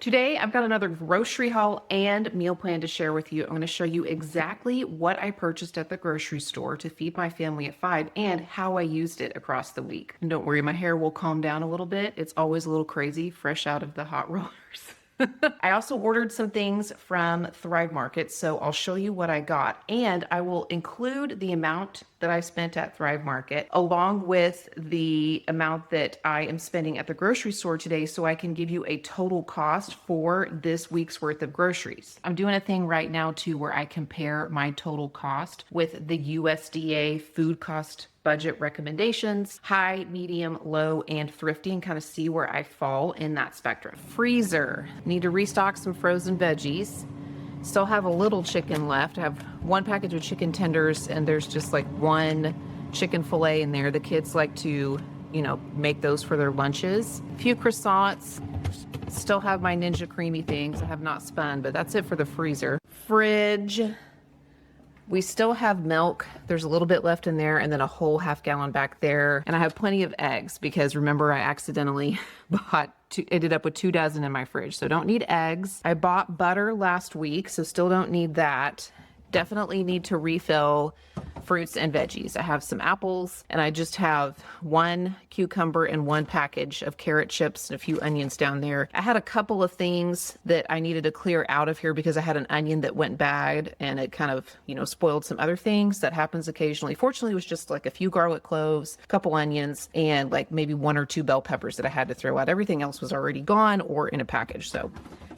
Today, I've got another grocery haul and meal plan to share with you. I'm going to show you exactly what I purchased at the grocery store to feed my family at 5 and how I used it across the week. And don't worry, my hair will calm down a little bit. It's always a little crazy, fresh out of the hot rollers. I also ordered some things from Thrive Market, so I'll show you what I got. And I will include the amount that I spent at Thrive Market along with the amount that I am spending at the grocery store today so I can give you a total cost for this week's worth of groceries. I'm doing a thing right now too where I compare my total cost with the USDA food cost budget recommendations, high, medium, low, and thrifty, and kind of see where I fall in that spectrum. Freezer, need to restock some frozen veggies. Still have a little chicken left. I have one package of chicken tenders and there's just like one chicken fillet in there. The kids like to, make those for their lunches. A few croissants. Still have my Ninja Creamy things. I have not spun, but that's it for the freezer. Fridge. We still have milk. There's a little bit left in there and then a whole half gallon back there. And I have plenty of eggs because remember I accidentally ended up with 2 dozen in my fridge. So don't need eggs. I bought butter last week, so still don't need that. Definitely need to refill fruits and veggies. I have some apples and I just have one cucumber and one package of carrot chips and a few onions down there. I had a couple of things that I needed to clear out of here because I had an onion that went bad and it kind of, spoiled some other things. That happens occasionally. Fortunately, it was just like a few garlic cloves, a couple onions, and like maybe 1 or 2 bell peppers that I had to throw out. Everything else was already gone or in a package. So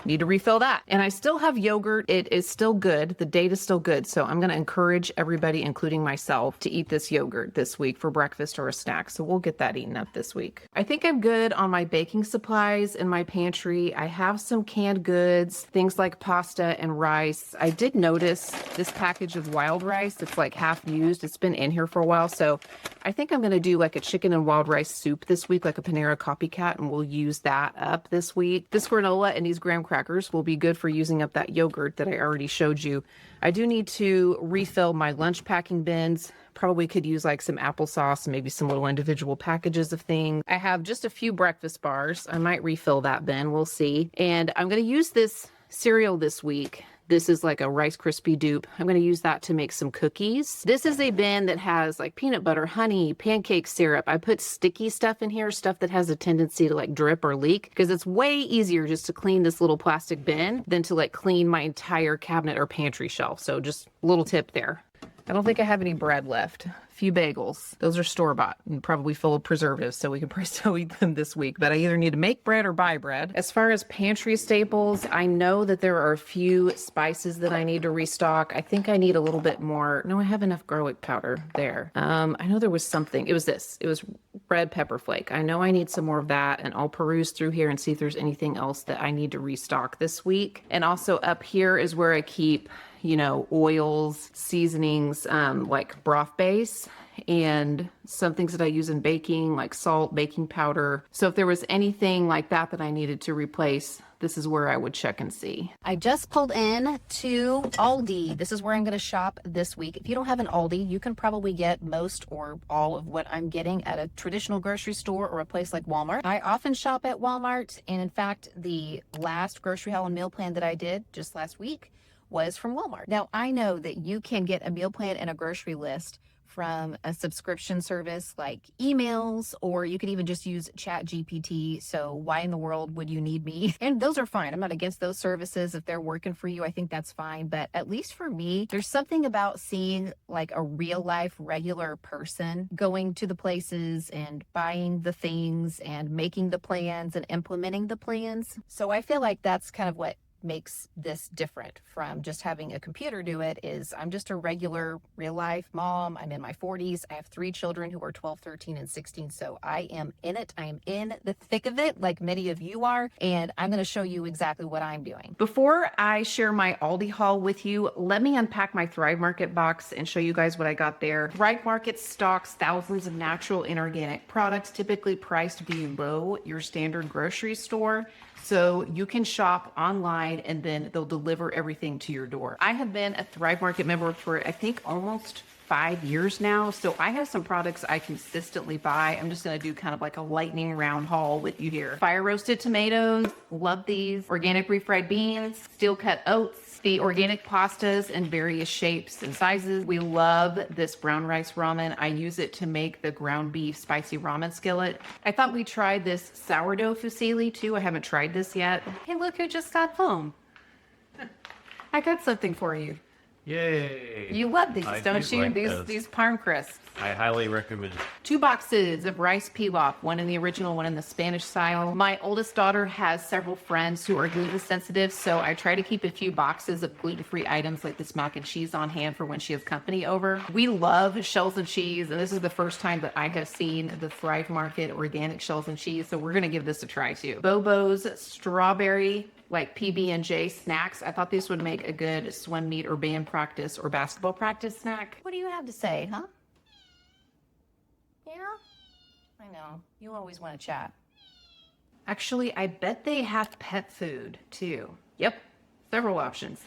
need to refill that. And I still have yogurt. It is still good. The date is still good. So I'm going to encourage everybody, including myself, to eat this yogurt this week for breakfast or a snack. So we'll get that eaten up this week. I think I'm good on my baking supplies in my pantry. I have some canned goods, things like pasta and rice. I did notice this package of wild rice. It's like half used. It's been in here for a while. So I think I'm going to do like a chicken and wild rice soup this week, like a Panera copycat, and we'll use that up this week. This granola and these graham crackers will be good for using up that yogurt that I already showed you. I do need to refill my lunch packing bins. Probably could use like some applesauce and maybe some little individual packages of things. I have just a few breakfast bars. I might refill that bin. We'll see. And I'm going to use this cereal this week. This is like a Rice Krispie dupe. I'm going to use that to make some cookies. This is a bin that has like peanut butter, honey, pancake syrup. I put sticky stuff in here, stuff that has a tendency to like drip or leak, because it's way easier just to clean this little plastic bin than to like clean my entire cabinet or pantry shelf. So just a little tip there. I don't think I have any bread left. A few bagels. Those are store-bought and probably full of preservatives, so we can probably still eat them this week. But I either need to make bread or buy bread. As far as pantry staples, I know that there are a few spices that I need to restock. I think I need a little bit more. No, I have enough garlic powder there. I know there was something. It was this. It was red pepper flake. I know I need some more of that, and I'll peruse through here and see if there's anything else that I need to restock this week. And also up here is where I keep oils, seasonings, like broth base, and some things that I use in baking, like salt, baking powder. So if there was anything like that that I needed to replace, this is where I would check and see. I just pulled in to Aldi. This is where I'm going to shop this week. If you don't have an Aldi, you can probably get most or all of what I'm getting at a traditional grocery store or a place like Walmart. I often shop at Walmart, and in fact, the last grocery haul and meal plan that I did just last week was from Walmart. Now, I know that you can get a meal plan and a grocery list from a subscription service like emails, or you could even just use Chat GPT. So why in the world would you need me? And those are fine. I'm not against those services. If they're working for you, I think that's fine. But at least for me, there's something about seeing like a real life, regular person going to the places and buying the things and making the plans and implementing the plans. So I feel like that's kind of what makes this different from just having a computer do it. Is I'm just a regular real life mom. I'm in my 40s. I have 3 children who are 12, 13, and 16. So I am in it. I am in the thick of it like many of you are. And I'm going to show you exactly what I'm doing. Before I share my Aldi haul with you, let me unpack my Thrive Market box and show you guys what I got there. Thrive Market stocks thousands of natural and organic products, typically priced below your standard grocery store. So you can shop online and then they'll deliver everything to your door. I have been a Thrive Market member for I think almost 5 years now, so I have some products I consistently buy. I'm just gonna do kind of like a lightning round haul with you here. Fire roasted tomatoes, love these. Organic refried beans, steel cut oats, the organic pastas in various shapes and sizes. We love this brown rice ramen. I use it to make the ground beef spicy ramen skillet. I thought we tried this sourdough fusilli too. I haven't tried this yet. Hey, look who just got home. I got something for you. Yay! You love these, don't you? Like These parm crisps. I highly recommend. 2 boxes of rice pilaf, one in the original, one in the Spanish style. My oldest daughter has several friends who are gluten sensitive, so I try to keep a few boxes of gluten-free items like this mac and cheese on hand for when she has company over. We love shells and cheese, and this is the first time that I have seen the Thrive Market organic shells and cheese, so we're gonna give this a try too. Bobo's strawberry, like PB&J snacks. I thought these would make a good swim meet or band practice or basketball practice snack. What do you have to say, huh? Yeah? I know. You always want to chat. Actually, I bet they have pet food too. Yep, several options.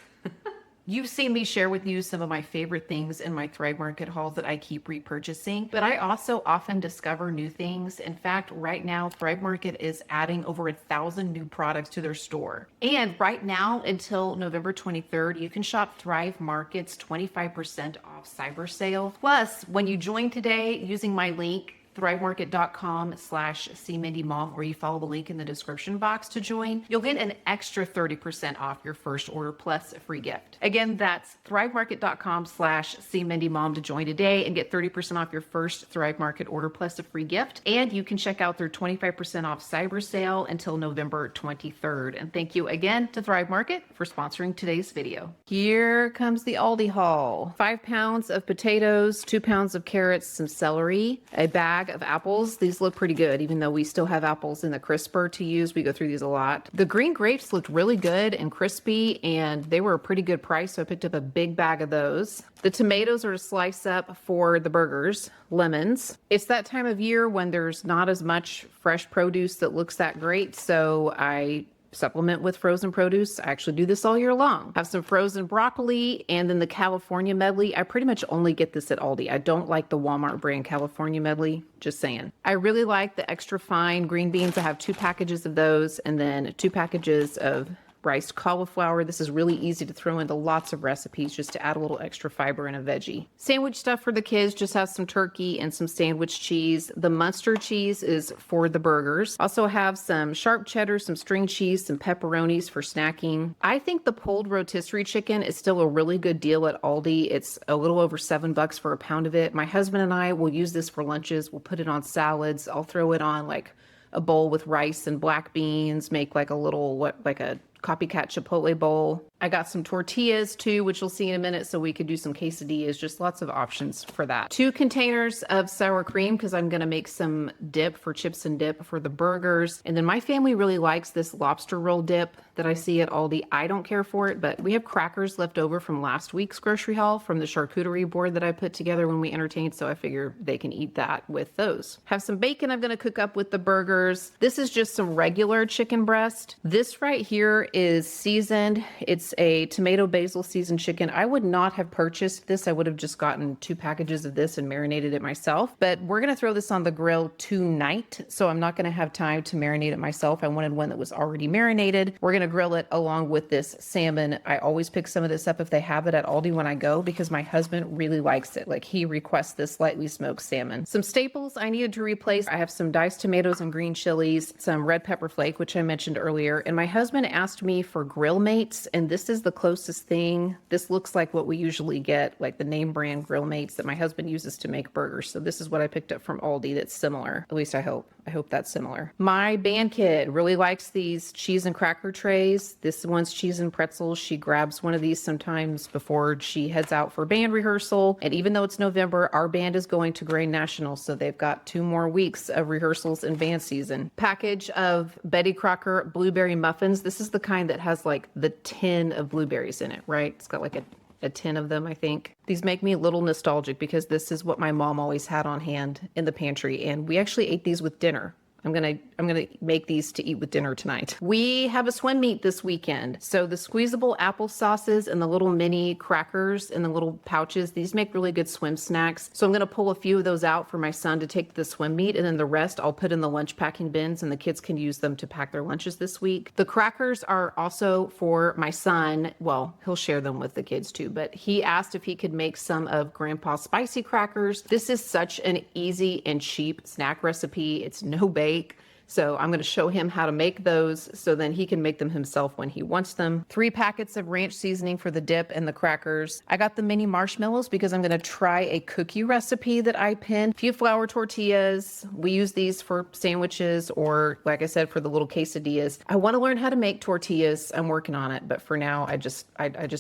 You've seen me share with you some of my favorite things in my Thrive Market hauls that I keep repurchasing, but I also often discover new things. In fact, right now, Thrive Market is adding over 1,000 new products to their store. And right now, until November 23rd, you can shop Thrive Market's 25% off cyber sale. Plus, when you join today using my link, thrivemarket.com/cmindymom, or you follow the link in the description box to join, you'll get an extra 30% off your first order plus a free gift. Again, that's thrivemarket.com/cmindymom to join today and get 30% off your first Thrive Market order plus a free gift. And you can check out their 25% off cyber sale until November 23rd. And thank you again to Thrive Market for sponsoring today's video. Here comes the Aldi haul. 5 pounds of potatoes, 2 pounds of carrots, some celery, a bag of apples. These look pretty good, even though we still have apples in the crisper to use. We go through these a lot. The green grapes looked really good and crispy, and they were a pretty good price, so I picked up a big bag of those. The tomatoes are to slice up for the burgers. Lemons. It's that time of year when there's not as much fresh produce that looks that great, so I supplement with frozen produce. I actually do this all year long. Have some frozen broccoli, and then the California medley. I pretty much only get this at Aldi. I don't like the Walmart brand California medley, just saying. I really like the extra fine green beans. I have 2 packages of those, and then 2 packages of riced cauliflower. This is really easy to throw into lots of recipes just to add a little extra fiber in a veggie. Sandwich stuff for the kids just has some turkey and some sandwich cheese. The Munster cheese is for the burgers. Also have some sharp cheddar, some string cheese, some pepperonis for snacking. I think the pulled rotisserie chicken is still a really good deal at Aldi. It's a little over $7 for a pound of it. My husband and I will use this for lunches. We'll put it on salads. I'll throw it on like a bowl with rice and black beans, make like a little, like a copycat Chipotle bowl. I got some tortillas too, which you'll see in a minute, so we could do some quesadillas, just lots of options for that. 2 containers of sour cream because I'm gonna make some dip for chips and dip for the burgers. And then my family really likes this lobster roll dip that I see at Aldi. I don't care for it, but we have crackers left over from last week's grocery haul from the charcuterie board that I put together when we entertained, so I figure they can eat that with those. Have some bacon I'm gonna cook up with the burgers. This is just some regular chicken breast. This right here is seasoned. It's a tomato basil seasoned chicken. I would not have purchased this. I would have just gotten 2 packages of this and marinated it myself. But we're going to throw this on the grill tonight, so I'm not going to have time to marinate it myself. I wanted one that was already marinated. We're going to grill it along with this salmon. I always pick some of this up if they have it at Aldi when I go because my husband really likes it. Like, he requests this lightly smoked salmon. Some staples I needed to replace. I have some diced tomatoes and green chilies, some red pepper flake, which I mentioned earlier, and my husband asked me for grill mates, and this is the closest thing. This looks like what we usually get, like the name brand grill mates that my husband uses to make burgers. So this is what I picked up from Aldi that's similar. At least I hope. I hope that's similar. My band kid really likes these cheese and cracker trays. This one's cheese and pretzels. She grabs one of these sometimes before she heads out for band rehearsal. And even though it's November, our band is going to Gray National, so they've got 2 more weeks of rehearsals in band season. Package of Betty Crocker blueberry muffins. This is the kind that has like the tin of blueberries in it, right? It's got like a 10 of them, I think. These make me a little nostalgic because this is what my mom always had on hand in the pantry, and we actually ate these with dinner I'm gonna make these to eat with dinner tonight. We have a swim meet this weekend. So the squeezable apple sauces and the little mini crackers in the little pouches, these make really good swim snacks. So I'm gonna pull a few of those out for my son to take to the swim meet, and then the rest I'll put in the lunch packing bins and the kids can use them to pack their lunches this week. The crackers are also for my son. Well, he'll share them with the kids too, but he asked if he could make some of Grandpa's spicy crackers. This is such an easy and cheap snack recipe. It's no bake. So I'm going to show him how to make those so then he can make them himself when he wants them. 3 packets of ranch seasoning for the dip and the crackers. I got the mini marshmallows because I'm going to try a cookie recipe that I pinned. A few flour tortillas. We use these for sandwiches or, like I said, for the little quesadillas. I want to learn how to make tortillas. I'm working on it, but for now I just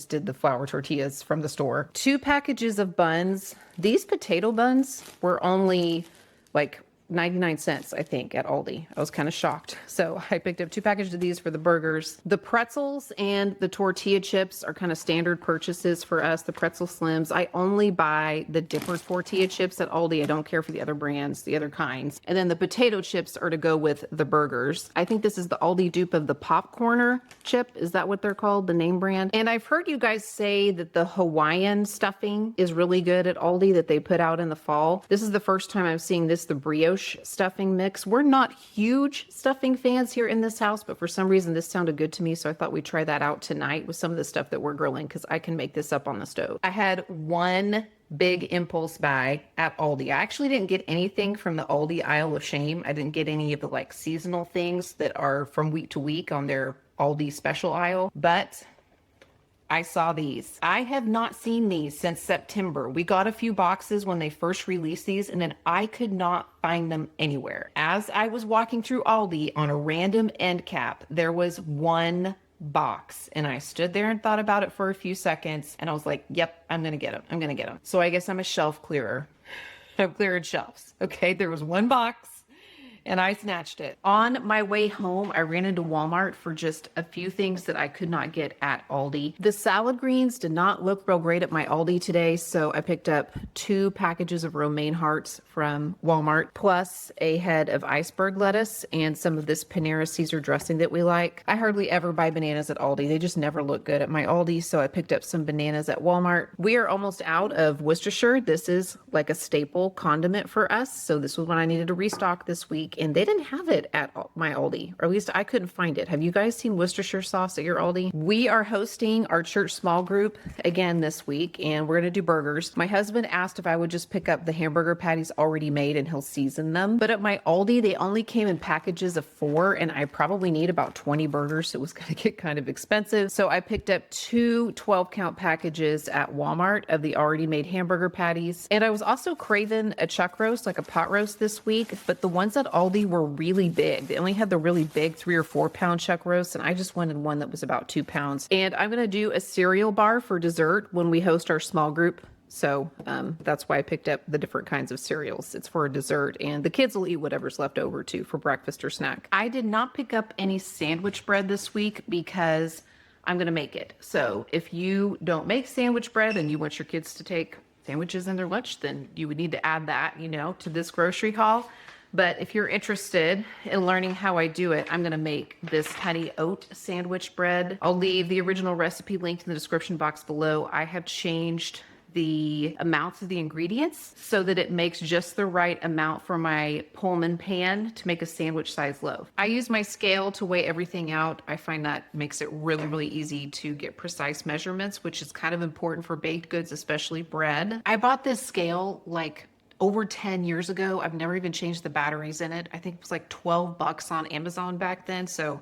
did the flour tortillas from the store. 2 packages of buns. These potato buns were only like 99 cents, I think, at Aldi. I was kind of shocked. So I picked up 2 packages of these for the burgers. The pretzels and the tortilla chips are kind of standard purchases for us. The pretzel slims, I only buy the different tortilla chips at Aldi. I don't care for the other brands, the other kinds. And then the potato chips are to go with the burgers. I think this is the Aldi dupe of the Popcorner chip. Is that what they're called? The name brand? And I've heard you guys say that the Hawaiian stuffing is really good at Aldi that they put out in the fall. This is the first time I'm seeing this, the brioche stuffing mix. We're not huge stuffing fans here in this house, but for some reason this sounded good to me, so I thought we'd try that out tonight with some of the stuff that we're grilling because I can make this up on the stove. I had one big impulse buy at Aldi. I actually didn't get anything from the Aldi aisle of shame. I didn't get any of the like seasonal things that are from week to week on their Aldi special aisle, but I saw these. I have not seen these since September. We got a few boxes when they first released these, and then I could not find them anywhere. As I was walking through Aldi on a random end cap, there was one box, and I stood there and thought about it for a few seconds, and I was like, yep, I'm gonna get them. I'm gonna get them. So I guess I'm a shelf clearer. I'm clearing shelves. Okay, there was one box and I snatched it. On my way home, I ran into Walmart for just a few things that I could not get at Aldi. The salad greens did not look real great at my Aldi today, so I picked up 2 packages of romaine hearts from Walmart, plus a head of iceberg lettuce and some of this Panera Caesar dressing that we like. I hardly ever buy bananas at Aldi. They just never look good at my Aldi, so I picked up some bananas at Walmart. We are almost out of Worcestershire. This is like a staple condiment for us, so this was when I needed to restock this week. And they didn't have it at my Aldi, or at least I couldn't find it. Have you guys seen Worcestershire sauce at your Aldi? We are hosting our church small group again this week, and we're going to do burgers. My husband asked if I would just pick up the hamburger patties already made and he'll season them. But at my Aldi, they only came in packages of 4, and I probably need about 20 burgers, so it was going to get kind of expensive. So I picked up 2 12-count packages at Walmart of the already made hamburger patties. And I was also craving a chuck roast, like a pot roast this week, but the ones at Aldi were really big. They only had the really big 3 or 4 pound chuck roasts, and I just wanted one that was about 2 pounds. And I'm going to do a cereal bar for dessert when we host our small group. So that's why I picked up the different kinds of cereals. It's for a dessert, and the kids will eat whatever's left over too for breakfast or snack. I did not pick up any sandwich bread this week because I'm going to make it. So if you don't make sandwich bread and you want your kids to take sandwiches in their lunch, then you would need to add that, to this grocery haul. But if you're interested in learning how I do it, I'm going to make this honey oat sandwich bread. I'll leave the original recipe linked in the description box below. I have changed the amounts of the ingredients so that it makes just the right amount for my Pullman pan to make a sandwich size loaf. I use my scale to weigh everything out. I find that makes it really, really easy to get precise measurements, which is kind of important for baked goods, especially bread. I bought this scale like over 10 years ago. I've never even changed the batteries in it. I think it was like 12 bucks on Amazon back then. So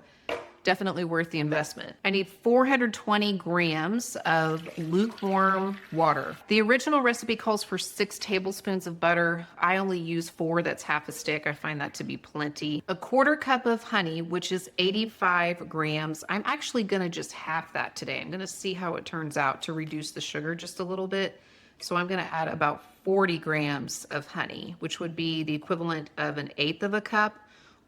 definitely worth the investment. I need 420 grams of lukewarm water. The original recipe calls for 6 tablespoons of butter. I only use 4. That's half a stick. I find that to be plenty. A 1/4 cup of honey, which is 85 grams. I'm actually gonna just half that today. I'm gonna see how it turns out to reduce the sugar just a little bit. So I'm gonna add about 40 grams of honey, which would be the equivalent of 1/8 of a cup,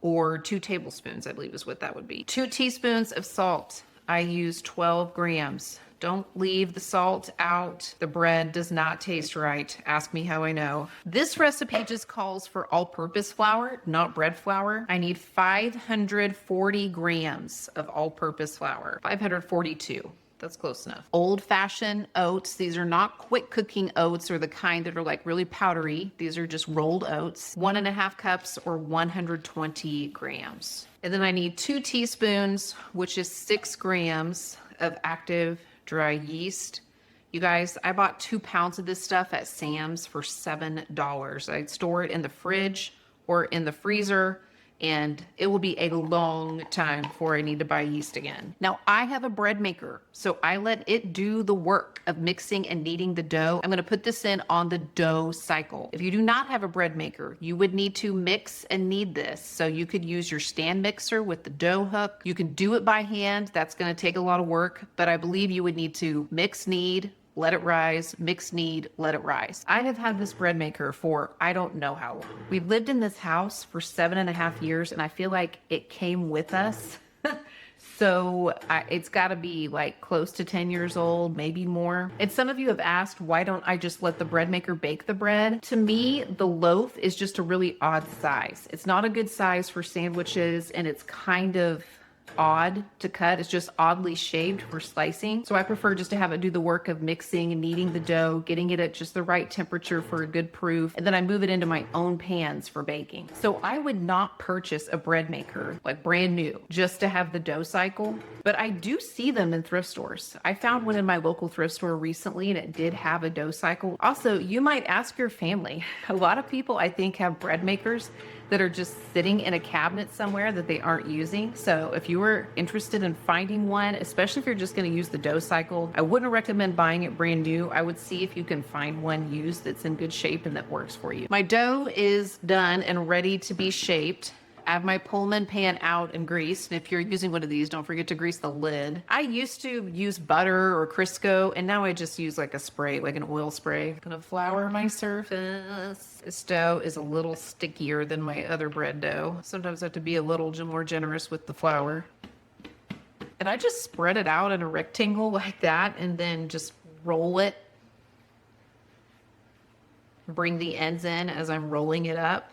or 2 tablespoons, I believe is what that would be. 2 teaspoons of salt. I use 12 grams. Don't leave the salt out. The bread does not taste right. Ask me how I know. This recipe just calls for all-purpose flour, not bread flour. I need 540 grams of all-purpose flour. 542. That's close enough. Old-fashioned oats. These are not quick cooking oats or the kind that are like really powdery. These are just rolled oats. 1.5 cups or 120 grams. And then I need 2 teaspoons, which is 6 grams of active dry yeast. You guys, I bought 2 pounds of this stuff at Sam's for $7. I store it in the fridge or in the freezer, and it will be a long time before I need to buy yeast again. Now, I have a bread maker, so I let it do the work of mixing and kneading the dough. I'm gonna put this in on the dough cycle. If you do not have a bread maker, you would need to mix and knead this. So you could use your stand mixer with the dough hook. You can do it by hand. That's gonna take a lot of work, but I believe you would need to mix, knead, let it rise, mix, knead, let it rise. I have had this bread maker for I don't know how long. We've lived in this house for 7.5 years, and I feel like it came with us. So it's got to be like close to 10 years old, maybe more. And some of you have asked, why don't I just let the bread maker bake the bread? To me, the loaf is just a really odd size. It's not a good size for sandwiches, and it's kind of odd to cut. It's just oddly shaped for slicing. So I prefer just to have it do the work of mixing and kneading the dough, getting it at just the right temperature for a good proof, and then I move it into my own pans for baking. So I would not purchase a bread maker like brand new just to have the dough cycle, but I do see them in thrift stores. I found one in my local thrift store recently, and it did have a dough cycle. Also, you might ask your family. A lot of people, I think, have bread makers that are just sitting in a cabinet somewhere that they aren't using. So if you were interested in finding one, especially if you're just going to use the dough cycle, I wouldn't recommend buying it brand new. I would see if you can find one used that's in good shape and that works for you. My dough is done and ready to be shaped. I have my Pullman pan out and greased. And if you're using one of these, don't forget to grease the lid. I used to use butter or Crisco, and now I just use like a spray, like an oil spray. I'm gonna flour my surface. This dough is a little stickier than my other bread dough. Sometimes I have to be a little more generous with the flour. And I just spread it out in a rectangle like that, and then just roll it. Bring the ends in as I'm rolling it up.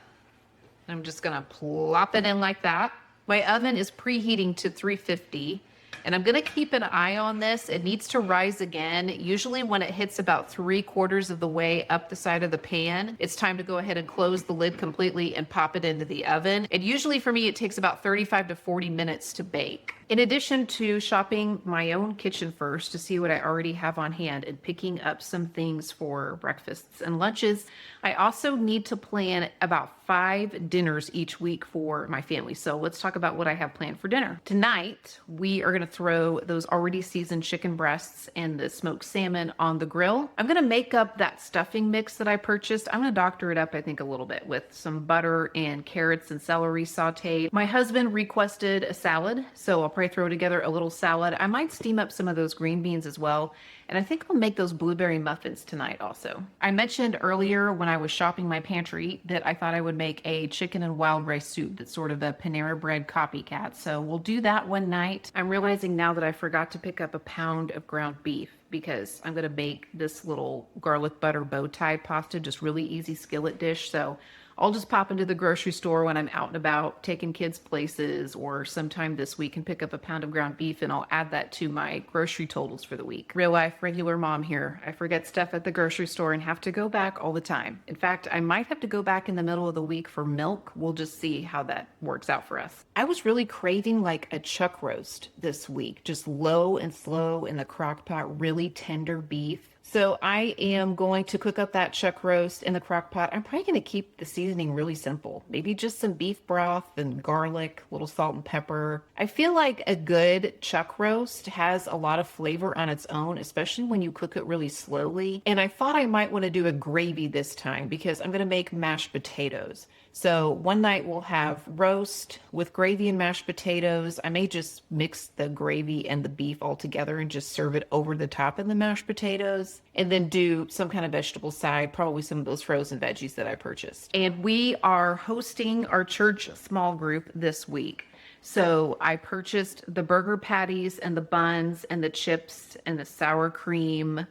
I'm just gonna plop it in like that. My oven is preheating to 350, and I'm gonna keep an eye on this. It needs to rise again. Usually when it hits about 3/4 of the way up the side of the pan, it's time to go ahead and close the lid completely and pop it into the oven. And usually for me, it takes about 35 to 40 minutes to bake. In addition to shopping my own kitchen first to see what I already have on hand and picking up some things for breakfasts and lunches, I also need to plan about 5 dinners each week for my family. So let's talk about what I have planned for dinner. Tonight, we are going to throw those already seasoned chicken breasts and the smoked salmon on the grill. I'm going to make up that stuffing mix that I purchased. I'm going to doctor it up, I think, a little bit with some butter and carrots and celery sauteed. My husband requested a salad, so I'll probably throw together a little salad. I might steam up some of those green beans as well. And I think I'll make those blueberry muffins tonight also. I mentioned earlier when I was shopping my pantry that I thought I would make a chicken and wild rice soup that's sort of a Panera Bread copycat. So we'll do that one night. I'm realizing now that I forgot to pick up a pound of ground beef because I'm going to bake this little garlic butter bow tie pasta, just really easy skillet dish. So I'll just pop into the grocery store when I'm out and about taking kids places or sometime this week and pick up a pound of ground beef, and I'll add that to my grocery totals for the week. Real life, regular mom here. I forget stuff at the grocery store and have to go back all the time. In fact, I might have to go back in the middle of the week for milk. We'll just see how that works out for us. I was really craving like a chuck roast this week, just low and slow in the crock pot, really tender beef. So I am going to cook up that chuck roast in the crock pot. I'm probably going to keep the seasoning really simple. Maybe just some beef broth and garlic, a little salt and pepper. I feel like a good chuck roast has a lot of flavor on its own, especially when you cook it really slowly. And I thought I might want to do a gravy this time because I'm going to make mashed potatoes. So one night we'll have roast with gravy and mashed potatoes. I may just mix the gravy and the beef all together and just serve it over the top of the mashed potatoes, and then do some kind of vegetable side, probably some of those frozen veggies that I purchased. And we are hosting our church small group this week. So I purchased the burger patties and the buns and the chips and the sour cream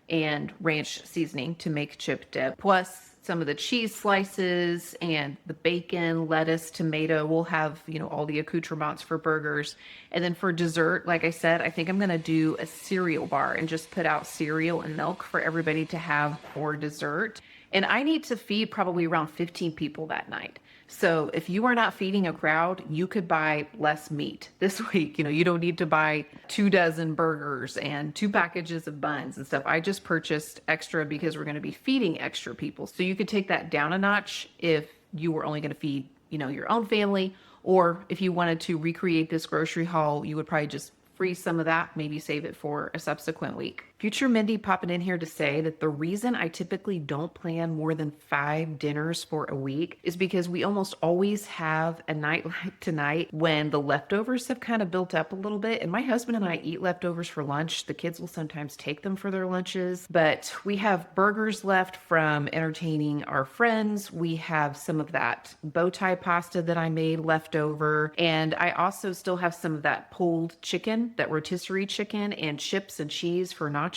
and ranch seasoning to make chip dip, plus some of the cheese slices and the bacon, lettuce, tomato. We'll have, all the accoutrements for burgers. And then for dessert, like I said, I think I'm going to do a cereal bar and just put out cereal and milk for everybody to have for dessert. And I need to feed probably around 15 people that night. So if you are not feeding a crowd, you could buy less meat this week. You don't need to buy 24 burgers and 2 packages of buns and stuff. I just purchased extra because we're going to be feeding extra people. So you could take that down a notch if you were only going to feed, your own family, or if you wanted to recreate this grocery haul, you would probably just freeze some of that, maybe save it for a subsequent week. Future Mindy popping in here to say that the reason I typically don't plan more than 5 dinners for a week is because we almost always have a night like tonight when the leftovers have kind of built up a little bit. And my husband and I eat leftovers for lunch. The kids will sometimes take them for their lunches, but we have burgers left from entertaining our friends. We have some of that bow tie pasta that I made left over. And I also still have some of that pulled chicken, that rotisserie chicken, and chips and cheese for nachos.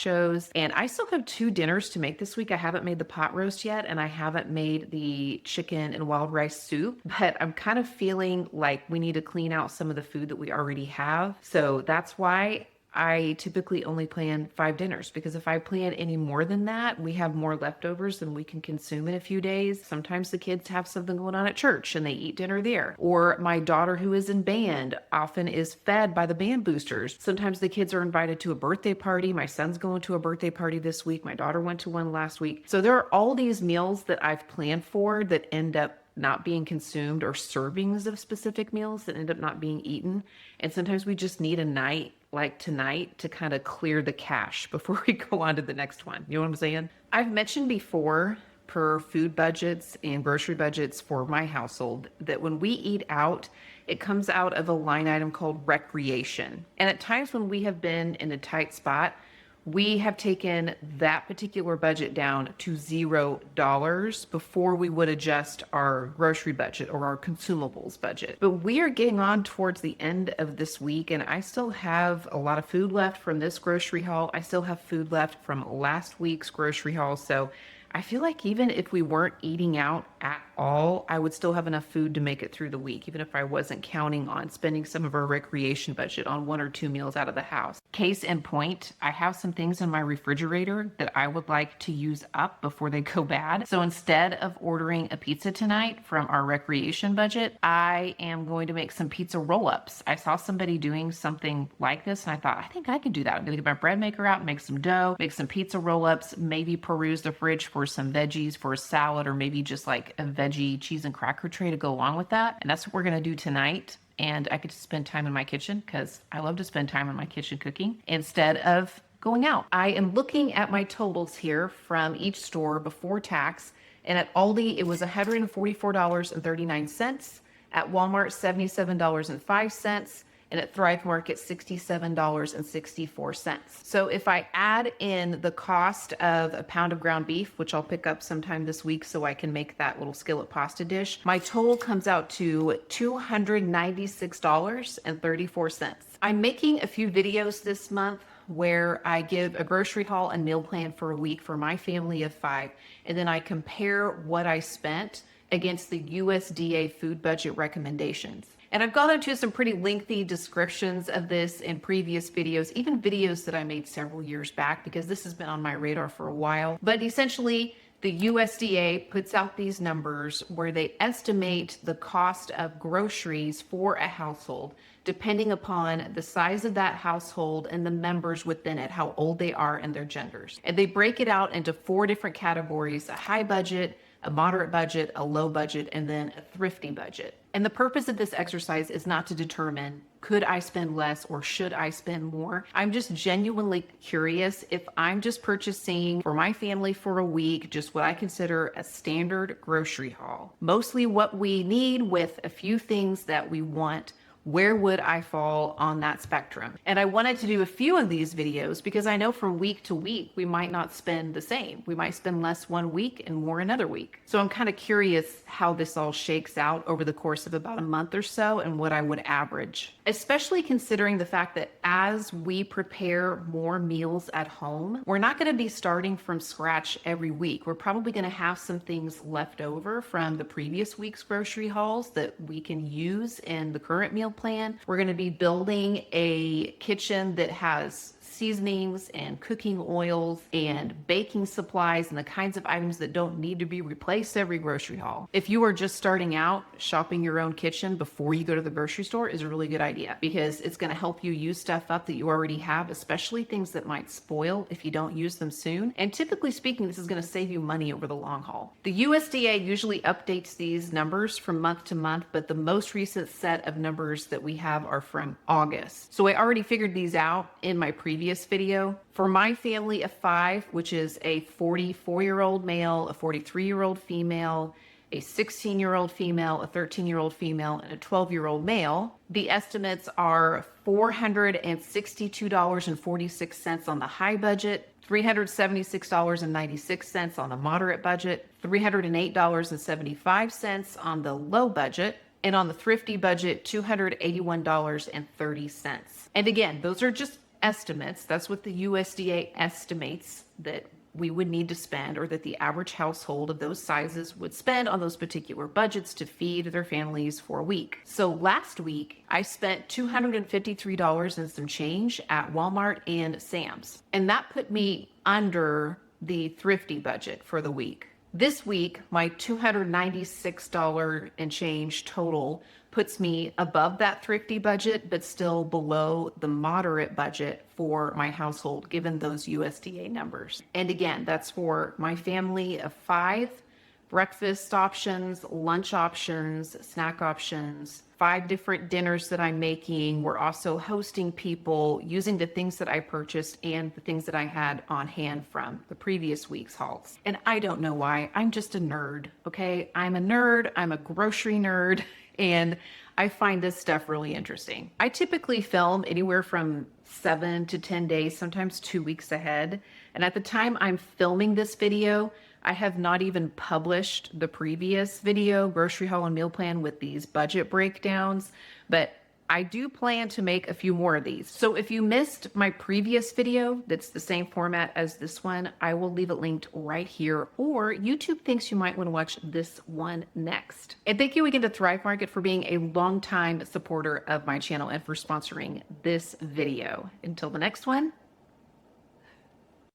And I still have 2 dinners to make this week. I haven't made the pot roast yet, and I haven't made the chicken and wild rice soup, but I'm kind of feeling like we need to clean out some of the food that we already have. So that's why I typically only plan 5 dinners, because if I plan any more than that, we have more leftovers than we can consume in a few days. Sometimes the kids have something going on at church and they eat dinner there. Or my daughter, who is in band, often is fed by the band boosters. Sometimes the kids are invited to a birthday party. My son's going to a birthday party this week. My daughter went to one last week. So there are all these meals that I've planned for that end up not being consumed, or servings of specific meals that end up not being eaten. And sometimes we just need a night like tonight to kind of clear the cache before we go on to the next one. You know what I'm saying? I've mentioned before, per food budgets and grocery budgets for my household, that when we eat out, it comes out of a line item called recreation. And at times when we have been in a tight spot, we have taken that particular budget down to $0 before we would adjust our grocery budget or our consumables budget. But we are getting on towards the end of this week, and I still have a lot of food left from this grocery haul. I still have food left from last week's grocery haul. So I feel like even if we weren't eating out at all, I would still have enough food to make it through the week, even if I wasn't counting on spending some of our recreation budget on 1 or 2 meals out of the house. Case in point, I have some things in my refrigerator that I would like to use up before they go bad. So instead of ordering a pizza tonight from our recreation budget, I am going to make some pizza roll-ups. I saw somebody doing something like this, and I thought, I think I can do that. I'm gonna get my bread maker out, make some dough, make some pizza roll-ups, maybe peruse the fridge for some veggies for a salad, or maybe just like a veggie cheese and cracker tray to go along with that. And that's what we're gonna do tonight. And I get to spend time in my kitchen because I love to spend time in my kitchen cooking instead of going out. I am looking at my totals here from each store before tax. And at Aldi, it was $144.39. At Walmart, $77.05. And at Thrive Market, $67.64. So if I add in the cost of a pound of ground beef, which I'll pick up sometime this week so I can make that little skillet pasta dish, my total comes out to $296.34. I'm making a few videos this month where I give a grocery haul and meal plan for a week for my family of 5, and then I compare what I spent against the USDA food budget recommendations. And I've gone into some pretty lengthy descriptions of this in previous videos, even videos that I made several years back, because this has been on my radar for a while. But essentially, the USDA puts out these numbers where they estimate the cost of groceries for a household, depending upon the size of that household and the members within it, how old they are and their genders. And they break it out into 4 different categories: a high budget, a moderate budget, a low budget, and then a thrifty budget. And the purpose of this exercise is not to determine, could I spend less or should I spend more? I'm just genuinely curious if I'm just purchasing for my family for a week, just what I consider a standard grocery haul. Mostly what we need with a few things that we want where would I fall on that spectrum? And I wanted to do a few of these videos because I know from week to week, we might not spend the same. We might spend less one week and more another week. So I'm kind of curious how this all shakes out over the course of about a month or so and what I would average, especially considering the fact that as we prepare more meals at home, we're not going to be starting from scratch every week. We're probably going to have some things left over from the previous week's grocery hauls that we can use in the current meal plan. We're going to be building a kitchen that has seasonings and cooking oils and baking supplies and the kinds of items that don't need to be replaced every grocery haul. If you are just starting out, shopping your own kitchen before you go to the grocery store is a really good idea because it's going to help you use stuff up that you already have, especially things that might spoil if you don't use them soon. And typically speaking, this is going to save you money over the long haul. The USDA usually updates these numbers from month to month, but the most recent set of numbers that we have are from August. So I already figured these out in my previous video. For my family of 5, which is a 44-year-old male, a 43-year-old female, a 16-year-old female, a 13-year-old female, and a 12-year-old male, the estimates are $462.46 on the high budget, $376.96 on the moderate budget, $308.75 on the low budget, and on the thrifty budget, $281.30. And again, those are just estimates. That's what the USDA estimates that we would need to spend, or that the average household of those sizes would spend on those particular budgets to feed their families for a week. So last week, I spent $253 and some change at Walmart and Sam's, and that put me under the thrifty budget for the week. This week, my $296 and change total puts me above that thrifty budget, but still below the moderate budget for my household, given those USDA numbers. And again, that's for my family of 5, breakfast options, lunch options, snack options, 5 different dinners that I'm making. We're also hosting people using the things that I purchased and the things that I had on hand from the previous week's hauls. And I don't know why. I'm just a nerd, okay? I'm a nerd. I'm a grocery nerd. And I find this stuff really interesting. I typically film anywhere from 7 to 10 days, sometimes 2 weeks ahead. And at the time I'm filming this video, I have not even published the previous video, grocery haul and meal plan, with these budget breakdowns, but I do plan to make a few more of these. So if you missed my previous video, that's the same format as this one, I will leave it linked right here, or YouTube thinks you might want to watch this one next. And thank you again to Thrive Market for being a longtime supporter of my channel and for sponsoring this video. Until the next one,